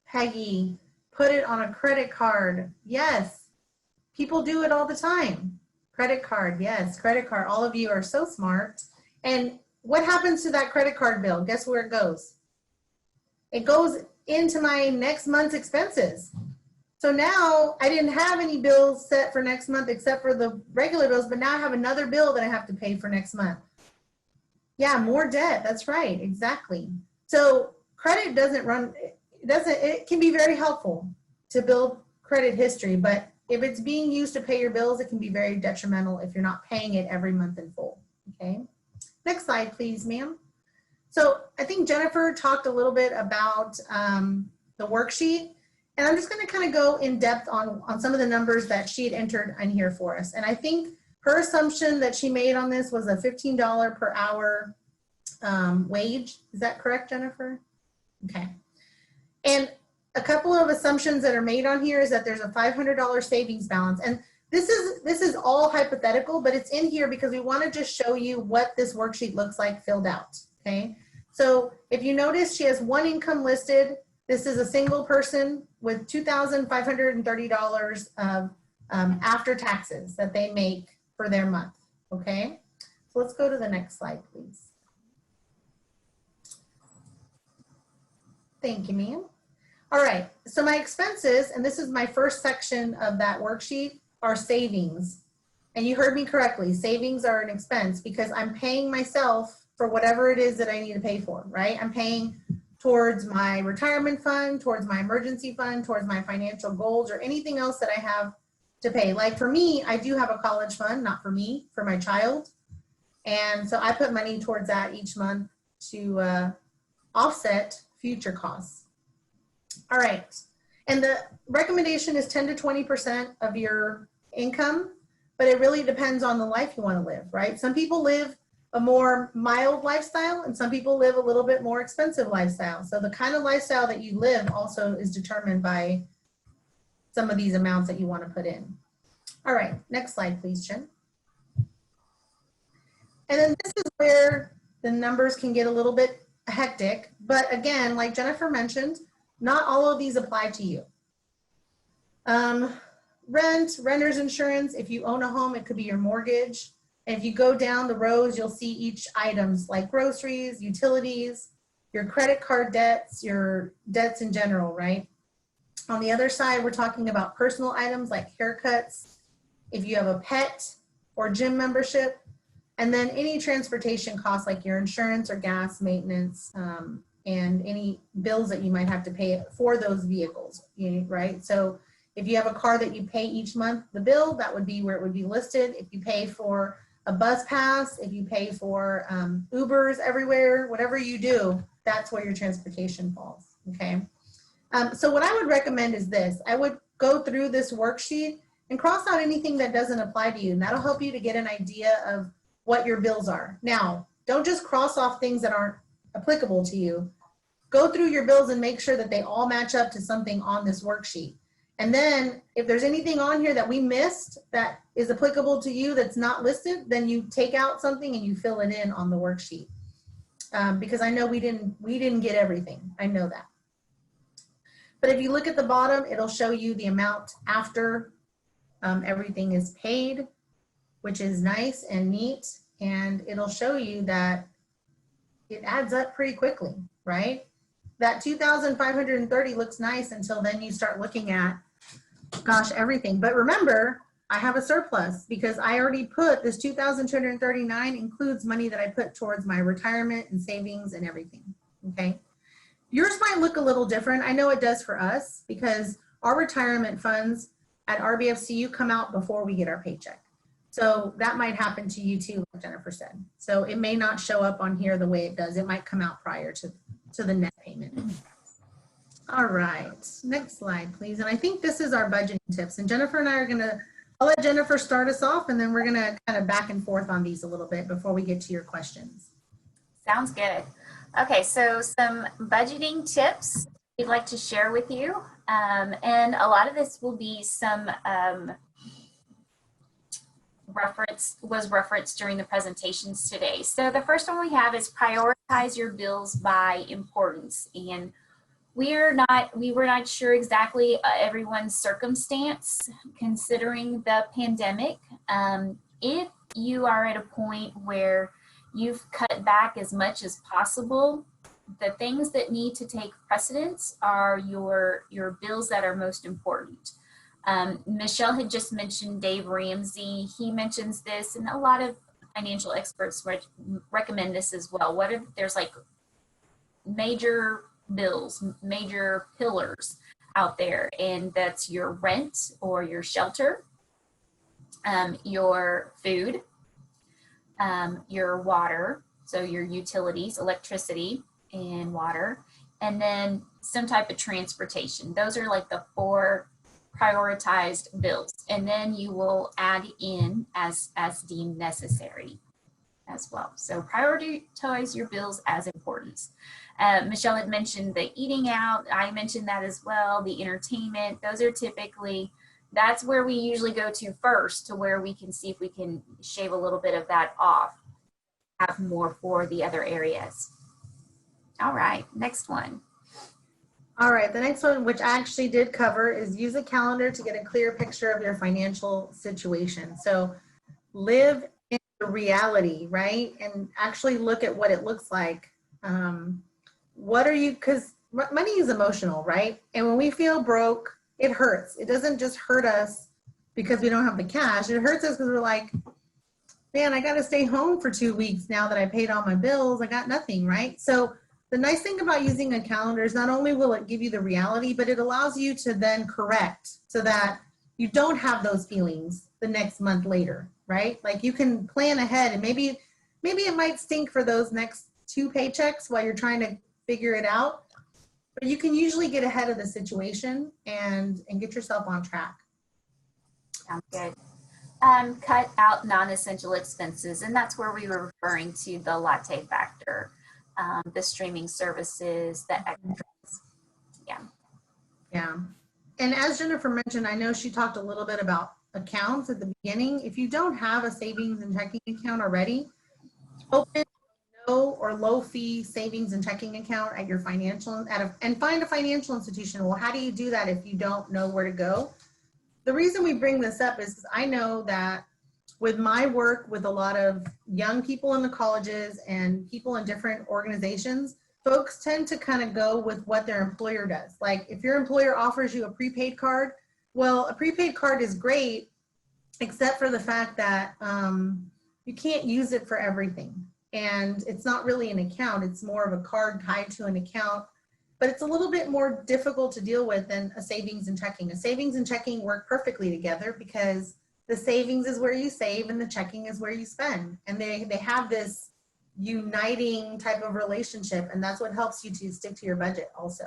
Peggy, put it on a credit card. Yes, people do it all the time. Credit card, yes, credit card. All of you are so smart. And what happens to that credit card bill? Guess where it goes? It goes into my next month's expenses. So now I didn't have any bills set for next month except for the regular bills, but now I have another bill that I have to pay for next month. Yeah, more debt. That's right, exactly. So credit it can be very helpful to build credit history, but if it's being used to pay your bills, it can be very detrimental if you're not paying it every month in full, okay? Next slide, please, ma'am. So I think Jennifer talked a little bit about the worksheet, and I'm just gonna kind of go in depth on some of the numbers that she had entered in here for us. And I think her assumption that she made on this was a $15 per hour wage. Is that correct, Jennifer? Okay. And a couple of assumptions that are made on here is that there's a $500 savings balance. And this is all hypothetical, but it's in here because we want to just show you what this worksheet looks like filled out, okay? So if you notice, she has one income listed. This is a single person with $2,530 of after taxes that they make for their month, okay? So let's go to the next slide, please. Thank you, ma'am. All right, so my expenses, and this is my first section of that worksheet, are savings. And you heard me correctly, savings are an expense because I'm paying myself for whatever it is that I need to pay for, right? I'm paying towards my retirement fund, towards my emergency fund, towards my financial goals, or anything else that I have to pay. Like for me, I do have a college fund, not for me, for my child. And so I put money towards that each month to offset future costs. All right, and the recommendation is 10 to 20% of your income, but it really depends on the life you want to live, right? Some people live a more mild lifestyle, and some people live a little bit more expensive lifestyle. So the kind of lifestyle that you live also is determined by some of these amounts that you want to put in. All right, next slide, please, Jen. And then this is where the numbers can get a little bit hectic. But again, like Jennifer mentioned, not all of these apply to you. Rent, renter's insurance, if you own a home, it could be your mortgage. And if you go down the rows, you'll see each items like groceries, utilities, your credit card debts, your debts in general, right? On the other side, we're talking about personal items like haircuts, if you have a pet or gym membership, and then any transportation costs like your insurance or gas maintenance, and any bills that you might have to pay for those vehicles, right? So if you have a car that you pay each month, the bill, that would be where it would be listed. If you pay for a bus pass, if you pay for Ubers everywhere, whatever you do, that's where your transportation falls, okay? So what I would recommend is this. I would go through this worksheet and cross out anything that doesn't apply to you, and that'll help you to get an idea of what your bills are. Now, don't just cross off things that aren't applicable to you. Go through your bills and make sure that they all match up to something on this worksheet. And then if there's anything on here that we missed that is applicable to you that's not listed, then you take out something and you fill it in on the worksheet. Because I know we didn't get everything. I know that. But if you look at the bottom, it'll show you the amount after everything is paid, which is nice and neat. And it'll show you that it adds up pretty quickly, right? That 2,530 looks nice until then you start looking at, gosh, everything. But remember, I have a surplus because I already put this 2,239 includes money that I put towards my retirement and savings and everything, okay? Yours might look a little different. I know it does for us because our retirement funds at RBFCU come out before we get our paycheck. So that might happen to you too, like Jennifer said. So it may not show up on here the way it does. It might come out prior to the net payment. All right, next slide, please. And I think this is our budgeting tips. And Jennifer and I are I'll let Jennifer start us off, and then we're gonna kind of back and forth on these a little bit before we get to your questions. Sounds good. Okay, so some budgeting tips we'd like to share with you. And a lot of this will be some referenced during the presentations today. So the first one we have is prioritize your bills by importance. And we were not sure exactly everyone's circumstance considering the pandemic. If you are at a point where you've cut back as much as possible, the things that need to take precedence are your bills that are most important. Michelle had just mentioned Dave Ramsey. He mentions this, and a lot of financial experts recommend this as well. What if there's like major bills, major pillars out there, and that's your rent or your shelter, your food, your water, so your utilities, electricity and water, and then some type of transportation. Those are like the 4 prioritized bills, and then you will add in as deemed necessary as well. So prioritize your bills as importance. Michelle had mentioned the eating out. I mentioned that as well. The entertainment, those are typically, that's where we usually go to first, to where we can see if we can shave a little bit of that off, have more for the other areas. All right, next one. All right, the next one, which I actually did cover, is use a calendar to get a clear picture of your financial situation. So live in the reality, right? And actually look at what it looks like. What are you, because money is emotional, right? And when we feel broke, it hurts. It doesn't just hurt us because we don't have the cash. It hurts us because we're like, man, I got to stay home for 2 weeks now that I paid all my bills. I got nothing, right? So the nice thing about using a calendar is not only will it give you the reality, but it allows you to then correct so that you don't have those feelings the next month later, right? Like you can plan ahead, and maybe it might stink for those next 2 paychecks while you're trying to figure it out, but you can usually get ahead of the situation and get yourself on track. Sounds good. cut out non-essential expenses, and that's where we were referring to the Latte factor, the streaming services, the extras. Yeah. Yeah. And as Jennifer mentioned, I know she talked a little bit about accounts at the beginning. If you don't have a savings and checking account already, open no or low fee savings and checking account at your financial and find a financial institution. Well, how do you do that if you don't know where to go? The reason we bring this up is I know that with my work with a lot of young people in the colleges and people in different organizations, folks tend to kind of go with what their employer does. Like if your employer offers you a prepaid card, well, a prepaid card is great, except for the fact that you can't use it for everything. And it's not really an account, it's more of a card tied to an account, but it's a little bit more difficult to deal with than a savings and checking. A savings and checking work perfectly together because the savings is where you save and the checking is where you spend. And they have this uniting type of relationship, and that's what helps you to stick to your budget also.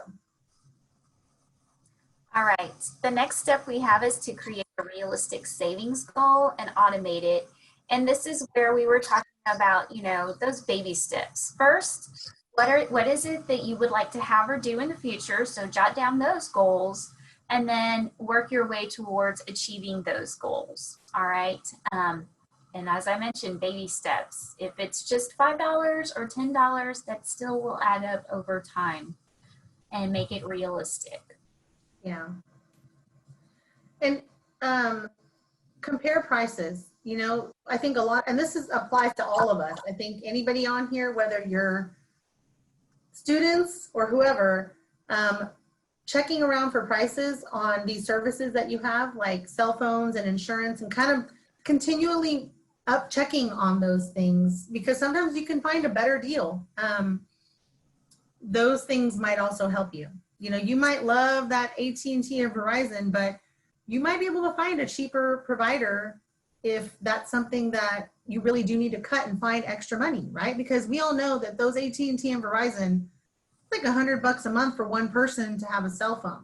All right, the next step we have is to create a realistic savings goal and automate it. And this is where we were talking about, you know, those baby steps. First, what is it that you would like to have or do in the future? So jot down those goals and then work your way towards achieving those goals. All right. And as I mentioned, baby steps. If it's just $5 or $10, that still will add up over time and make it realistic. Yeah. And compare prices. You know, I think a lot, and this applies to all of us. I think anybody on here, whether you're students or whoever, checking around for prices on these services that you have, like cell phones and insurance, and kind of continually up checking on those things, because sometimes you can find a better deal. Those things might also help you. You know, you might love that AT&T or Verizon, but you might be able to find a cheaper provider if that's something that you really do need to cut and find extra money, right? Because we all know that those AT&T and Verizon, it's like $100 a month for one person to have a cell phone,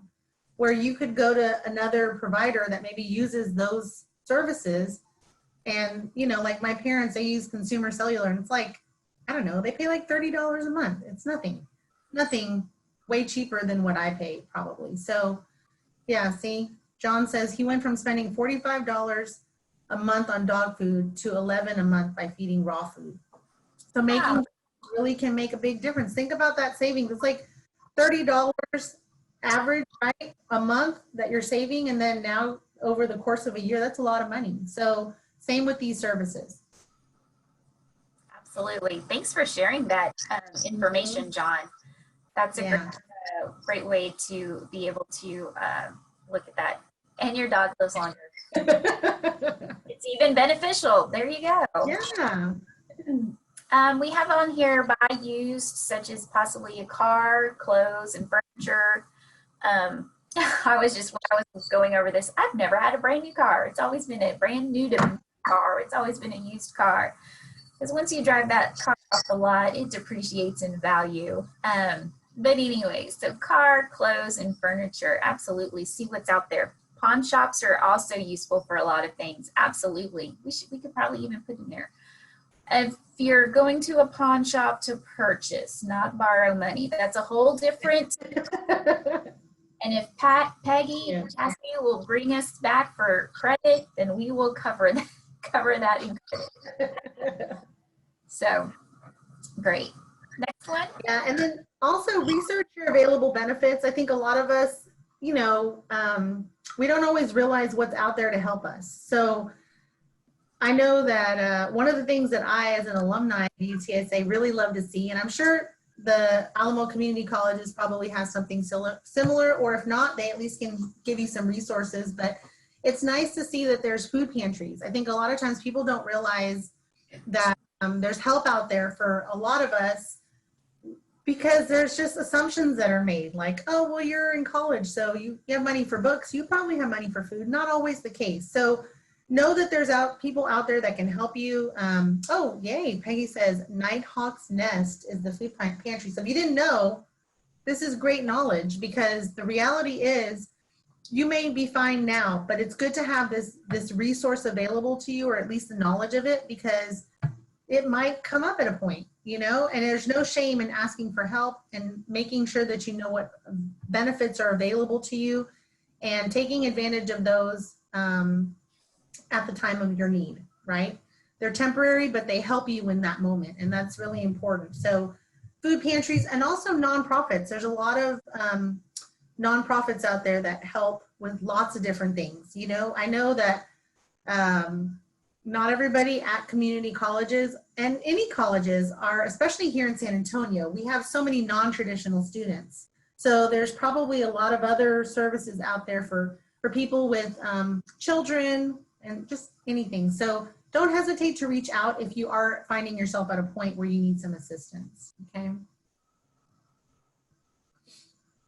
where you could go to another provider that maybe uses those services. And, you know, like my parents, they use consumer cellular, and it's like, I don't know, they pay like $30 a month. It's nothing way cheaper than what I pay probably. So yeah, see, John says he went from spending $45 a month on dog food to $11 a month by feeding raw food. So making really can make a big difference. Think about that savings. It's like $30 average, right, a month that you're saving, and then now over the course of a year, that's a lot of money. So same with these services. Absolutely. Thanks for sharing that information, John. That's a great way to be able to look at that. And your dog lives longer. It's even beneficial. There you go. Yeah. We have on here buy used, such as possibly a car, clothes, and furniture. I was going over this. I've never had a brand new car. It's always been a brand new to me car. It's always been a used car. Because once you drive that car off the lot, it depreciates in value. But anyway, so car, clothes, and furniture, absolutely. See what's out there. Pawn shops are also useful for a lot of things. Absolutely. We could probably even put in there. If you're going to a pawn shop to purchase, not borrow money, that's a whole different. And if Peggy and Cassie will bring us back for credit, then we will cover that in credit. So great. Next one. Yeah, and then also research your available benefits. I think a lot of us, you know, we don't always realize what's out there to help us. So I know that one of the things that I, as an alumni of UTSA, really love to see, and I'm sure the Alamo Community Colleges probably has something similar, or if not, they at least can give you some resources, but it's nice to see that there's food pantries. I think a lot of times people don't realize that there's help out there for a lot of us, because there's just assumptions that are made, like, oh, well, you're in college, so you have money for books, you probably have money for food. Not always the case. So know that there's people out there that can help you. Oh, yay, Peggy says Nighthawk's Nest is the food pantry. So if you didn't know, this is great knowledge, because the reality is you may be fine now, but it's good to have this resource available to you, or at least the knowledge of it, because it might come up at a point, you know, and there's no shame in asking for help and making sure that you know what benefits are available to you and taking advantage of those at the time of your need, right? They're temporary, but they help you in that moment, and that's really important. So food pantries and also nonprofits. There's a lot of nonprofits out there that help with lots of different things. You know, I know that not everybody at community colleges and any colleges are, especially here in San Antonio, we have so many non-traditional students. So there's probably a lot of other services out there for people with children and just anything. So don't hesitate to reach out if you are finding yourself at a point where you need some assistance, okay?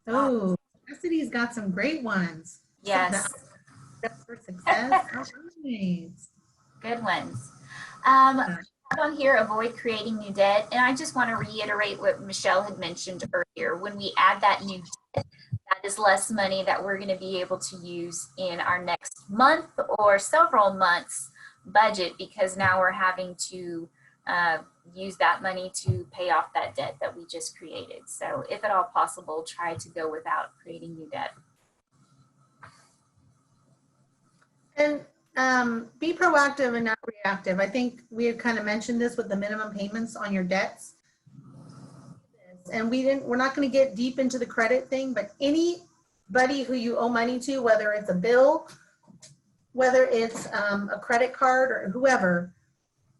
Oh, Cassidy's got some great ones. Yes. Steps for success. All right. Good ones. On here, avoid creating new debt. And I just want to reiterate what Michelle had mentioned earlier. When we add that new debt, that is less money that we're going to be able to use in our next month or several months budget, because now we're having to use that money to pay off that debt that we just created. So if at all possible, try to go without creating new debt. And be proactive and not reactive. I think we had kind of mentioned this with the minimum payments on your debts. And we're not going to get deep into the credit thing, but anybody who you owe money to, whether it's a bill, whether it's a credit card or whoever,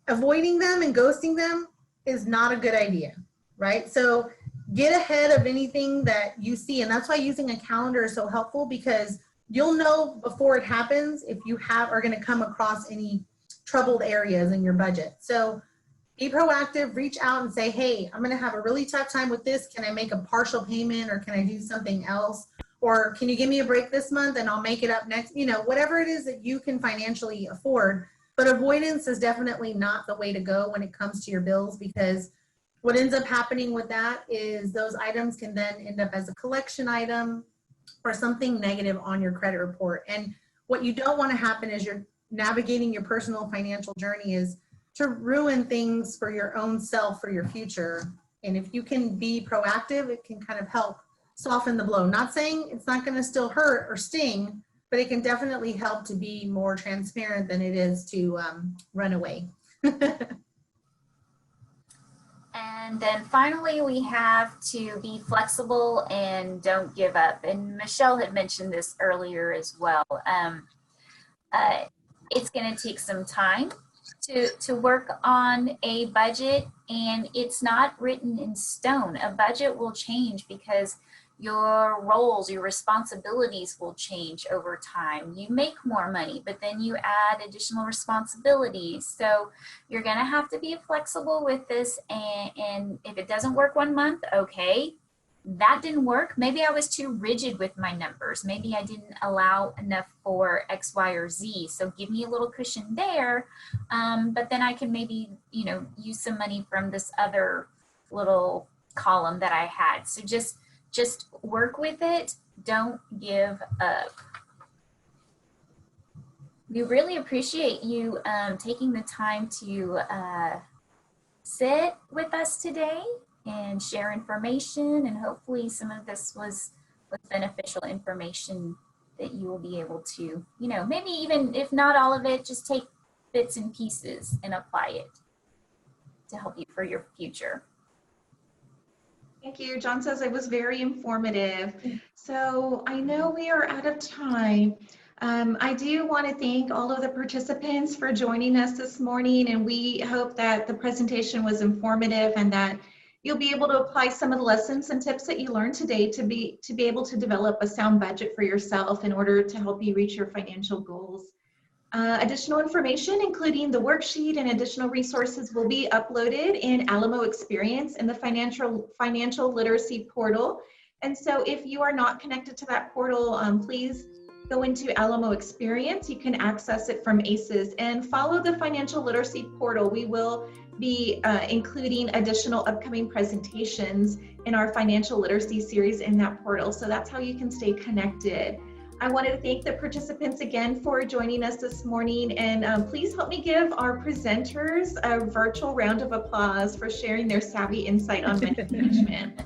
avoiding them and ghosting them is not a good idea, right? So get ahead of anything that you see. And that's why using a calendar is so helpful, because you'll know before it happens if you are going to come across any troubled areas in your budget. So be proactive, reach out and say, hey, I'm going to have a really tough time with this. Can I make a partial payment, or can I do something else? Or can you give me a break this month and I'll make it up next? You know, whatever it is that you can financially afford. But avoidance is definitely not the way to go when it comes to your bills, because what ends up happening with that is those items can then end up as a collection item or something negative on your credit report. And what you don't want to happen as you're navigating your personal financial journey is to ruin things for your own self, for your future. And if you can be proactive, it can kind of help soften the blow. Not saying it's not going to still hurt or sting, but it can definitely help to be more transparent than it is to run away. And then finally, we have to be flexible and don't give up. And Michelle had mentioned this earlier as well. It's going to take some time to work on a budget, and it's not written in stone. A budget will change because your roles, your responsibilities will change over time. You make more money, but then you add additional responsibilities. So you're going to have to be flexible with this. And if it doesn't work one month, okay, that didn't work. Maybe I was too rigid with my numbers. Maybe I didn't allow enough for X, Y, or Z. So give me a little cushion there. But then I can maybe, you know, use some money from this other little column that I had. So just work with it. Don't give up. We really appreciate you taking the time to sit with us today and share information, and hopefully some of this was beneficial information that you will be able to, you know, maybe even if not all of it, just take bits and pieces and apply it to help you for your future. Thank you. John says it was very informative. So I know we are out of time. I do want to thank all of the participants for joining us this morning, and we hope that the presentation was informative and that you'll be able to apply some of the lessons and tips that you learned today to be able to develop a sound budget for yourself in order to help you reach your financial goals. Additional information, including the worksheet and additional resources, will be uploaded in Alamo Experience in the financial literacy portal. And so if you are not connected to that portal, please go into Alamo Experience. You can access it from ACES and follow the financial literacy portal. We will be including additional upcoming presentations in our financial literacy series in that portal. So that's how you can stay connected. I wanted to thank the participants again for joining us this morning, and please help me give our presenters a virtual round of applause for sharing their savvy insight on money management.